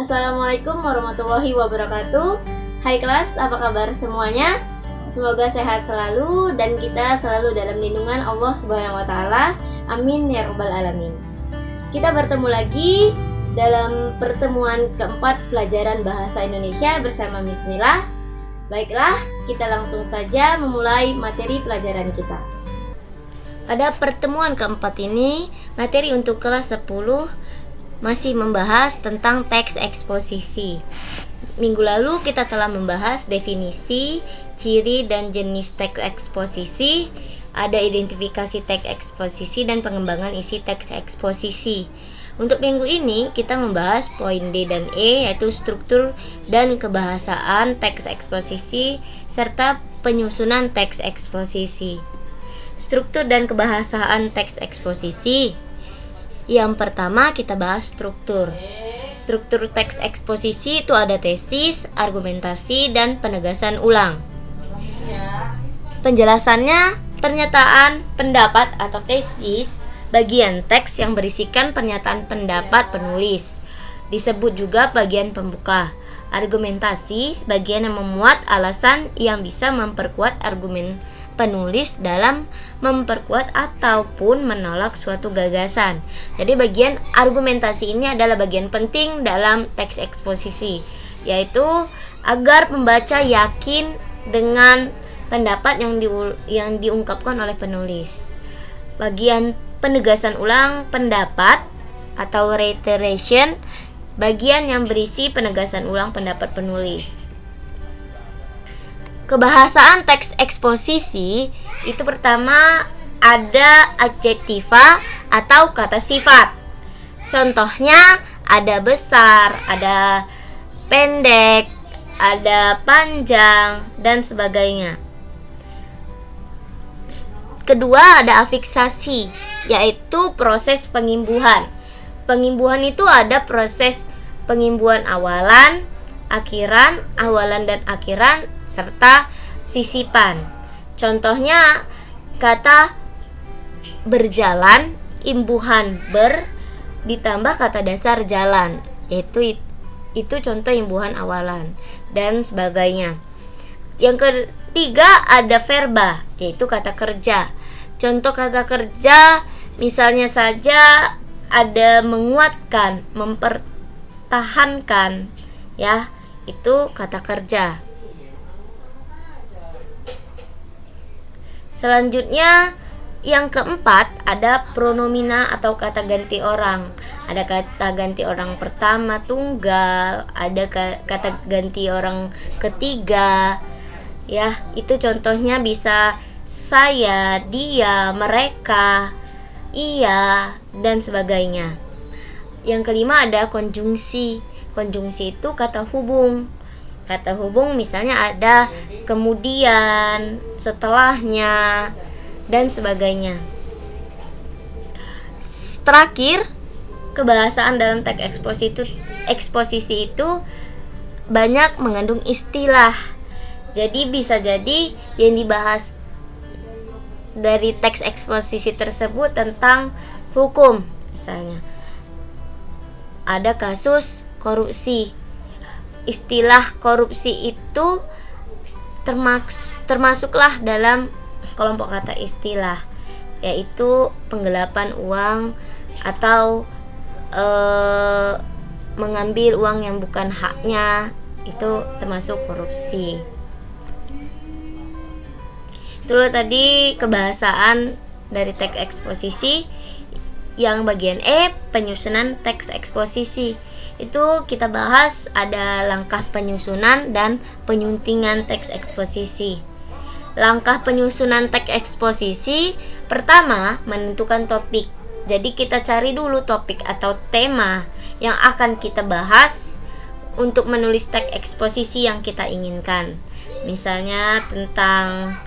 Assalamualaikum warahmatullahi wabarakatuh. Hai kelas, apa kabar semuanya? Semoga sehat selalu dan kita selalu dalam lindungan Allah Subhanahu wa taala. Amin ya rabbal alamin. Kita bertemu lagi dalam pertemuan keempat pelajaran bahasa Indonesia bersama Miss Nila. Baiklah, kita langsung saja memulai materi pelajaran kita. Pada pertemuan keempat ini, materi untuk kelas 10 masih membahas tentang teks eksposisi. Minggu lalu kita telah membahas definisi, ciri dan jenis teks eksposisi, ada identifikasi teks eksposisi dan pengembangan isi teks eksposisi. Untuk minggu ini kita membahas poin D dan E, yaitu struktur dan kebahasaan teks eksposisi serta penyusunan teks eksposisi. Struktur dan kebahasaan teks eksposisi. Yang pertama kita bahas struktur. Struktur teks eksposisi itu ada tesis, argumentasi, dan penegasan ulang. Penjelasannya, pernyataan, pendapat atau tesis, bagian teks yang berisikan pernyataan pendapat penulis. Disebut juga bagian pembuka. Argumentasi, bagian yang memuat alasan yang bisa memperkuat argumen penulis dalam memperkuat ataupun menolak suatu gagasan. Jadi bagian argumentasi ini adalah bagian penting dalam teks eksposisi, yaitu agar pembaca yakin dengan pendapat yang diungkapkan oleh penulis. Bagian penegasan ulang pendapat atau reiteration, bagian yang berisi penegasan ulang pendapat penulis. Kebahasaan teks eksposisi itu pertama ada adjektiva atau kata sifat. Contohnya ada besar, ada pendek, ada panjang, dan sebagainya. Kedua ada afiksasi, yaitu proses pengimbuhan. Pengimbuhan itu ada proses pengimbuhan awalan, akhiran, awalan dan akhiran, serta sisipan. Contohnya kata berjalan, imbuhan ber ditambah kata dasar jalan, itu contoh imbuhan awalan dan sebagainya. Yang ketiga ada verba, yaitu kata kerja. Contoh kata kerja misalnya saja ada menguatkan, mempertahankan, ya, itu kata kerja. Selanjutnya yang keempat ada pronomina atau kata ganti orang. Ada kata ganti orang pertama tunggal, ada kata ganti orang ketiga. Ya, itu contohnya bisa saya, dia, mereka, ia, dan sebagainya. Yang kelima ada konjungsi. Konjungsi itu kata hubung. Kata hubung misalnya ada kemudian, setelahnya, dan sebagainya. Terakhir, kebahasaan dalam teks eksposisi itu banyak mengandung istilah. Jadi bisa jadi yang dibahas dari teks eksposisi tersebut tentang hukum. Misalnya ada kasus korupsi. Istilah korupsi itu termasuklah dalam kelompok kata istilah, yaitu penggelapan uang atau mengambil uang yang bukan haknya, itu termasuk korupsi. Itulah tadi kebahasaan dari teks eksposisi. Yang bagian E, penyusunan teks eksposisi. Itu kita bahas ada langkah penyusunan dan penyuntingan teks eksposisi. Langkah penyusunan teks eksposisi, pertama menentukan topik. Jadi kita cari dulu topik atau tema yang akan kita bahas untuk menulis teks eksposisi yang kita inginkan. Misalnya tentang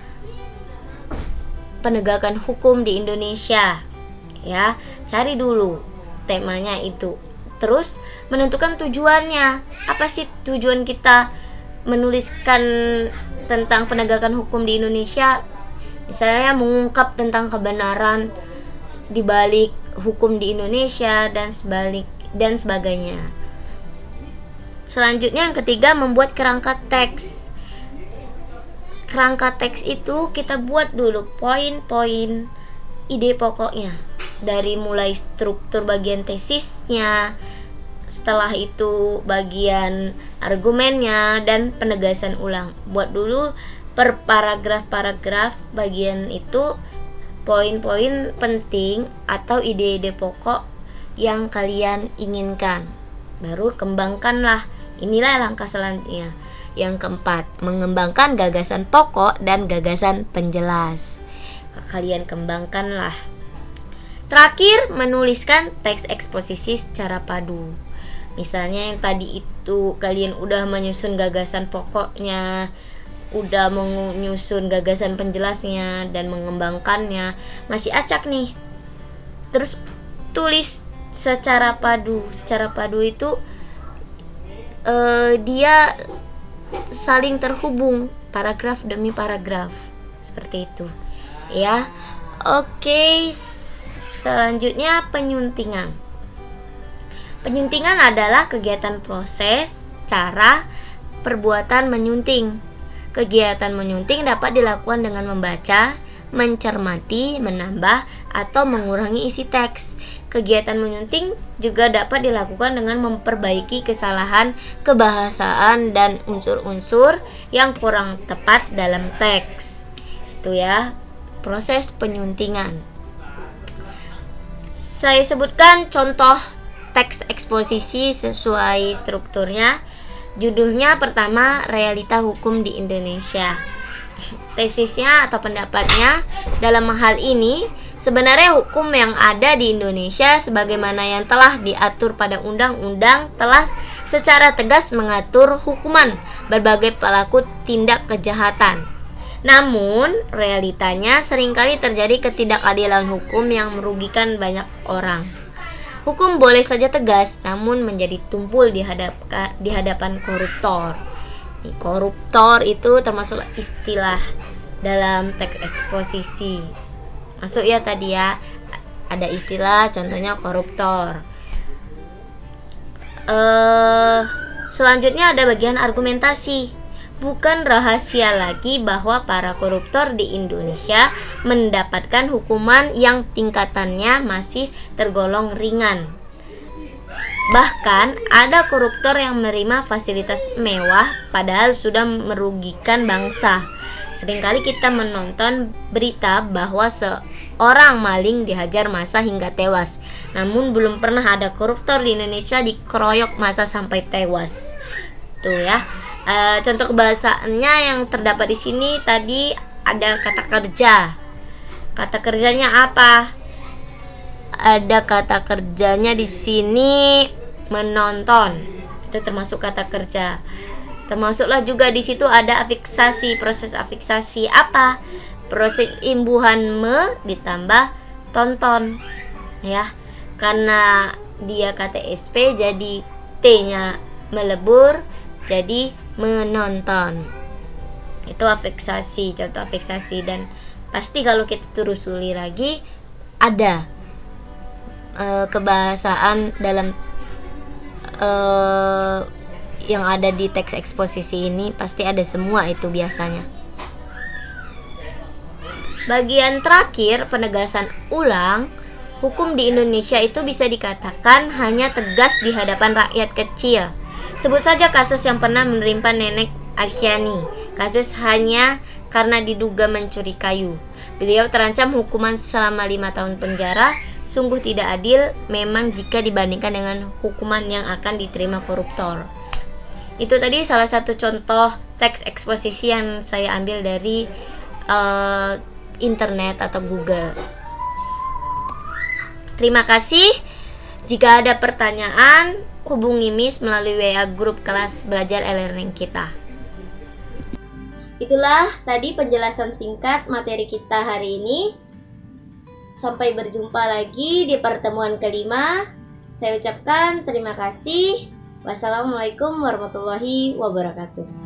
penegakan hukum di Indonesia, ya, cari dulu temanya itu. Terus menentukan tujuannya. Apa sih tujuan kita menuliskan tentang penegakan hukum di Indonesia? Misalnya mengungkap tentang kebenaran di balik hukum di Indonesia dan sebagainya. Selanjutnya yang ketiga, membuat kerangka teks. Kerangka teks itu kita buat dulu poin-poin ide pokoknya, dari mulai struktur bagian tesisnya, setelah itu bagian argumennya dan penegasan ulang. Buat dulu per paragraf bagian itu poin-poin penting atau ide-ide pokok yang kalian inginkan. Baru kembangkanlah. Inilah langkah selanjutnya. Yang keempat, mengembangkan gagasan pokok dan gagasan penjelas. Kalian kembangkanlah. Terakhir, menuliskan teks eksposisi secara padu. Misalnya yang tadi itu kalian udah menyusun gagasan pokoknya, udah menyusun gagasan penjelasnya dan mengembangkannya, masih acak nih. Terus tulis secara padu. Secara padu itu dia saling terhubung, paragraf demi paragraf, seperti itu ya. Oke, selanjutnya penyuntingan. Penyuntingan adalah kegiatan proses, cara, perbuatan menyunting. Kegiatan menyunting dapat dilakukan dengan membaca, mencermati, menambah, atau mengurangi isi teks. Kegiatan menyunting juga dapat dilakukan dengan memperbaiki kesalahan kebahasaan dan unsur-unsur yang kurang tepat dalam teks. Itu ya, proses penyuntingan. Saya sebutkan contoh teks eksposisi sesuai strukturnya. Judulnya pertama, realita hukum di Indonesia. Tesisnya atau pendapatnya, dalam hal ini sebenarnya hukum yang ada di Indonesia sebagaimana yang telah diatur pada undang-undang telah secara tegas mengatur hukuman berbagai pelaku tindak kejahatan. Namun, realitanya seringkali terjadi ketidakadilan hukum yang merugikan banyak orang. Hukum boleh saja tegas, namun menjadi tumpul di hadapan koruptor. Koruptor itu termasuk istilah dalam teks eksposisi. Masuk ya tadi ya, ada istilah contohnya koruptor. Selanjutnya ada bagian argumentasi. Bukan rahasia lagi bahwa para koruptor di Indonesia mendapatkan hukuman yang tingkatannya masih tergolong ringan. Bahkan ada koruptor yang menerima fasilitas mewah padahal sudah merugikan bangsa. Seringkali kita menonton berita bahwa seorang maling dihajar massa hingga tewas. Namun belum pernah ada koruptor di Indonesia dikeroyok massa sampai tewas. Tuh ya. Contoh kebahasaannya yang terdapat di sini tadi ada kata kerja. Kata kerjanya apa? Ada kata kerjanya di sini menonton. Itu termasuk kata kerja. Termasuklah juga di situ ada afiksasi, proses afiksasi apa? Proses imbuhan ditambah tonton. Ya. Karena dia kata SP jadi T-nya melebur jadi menonton. Itu afiksasi, contoh afiksasi. Dan pasti kalau kita telusuri lagi ada kebahasaan dalam yang ada di teks eksposisi ini, pasti ada semua itu biasanya. Bagian terakhir, penegasan ulang. Hukum di Indonesia itu bisa dikatakan hanya tegas di hadapan rakyat kecil. Sebut saja kasus yang pernah menimpa nenek Asyani. Kasus hanya karena diduga mencuri kayu. Beliau terancam hukuman selama 5 tahun penjara. Sungguh tidak adil memang jika dibandingkan dengan hukuman yang akan diterima koruptor. Itu tadi salah satu contoh teks eksposisi yang saya ambil dari internet atau Google. Terima kasih. Jika ada pertanyaan, hubungi Miss melalui WA grup kelas belajar e-learning kita. Itulah tadi penjelasan singkat materi kita hari ini. Sampai berjumpa lagi di pertemuan kelima. Saya ucapkan terima kasih. Wassalamualaikum warahmatullahi wabarakatuh.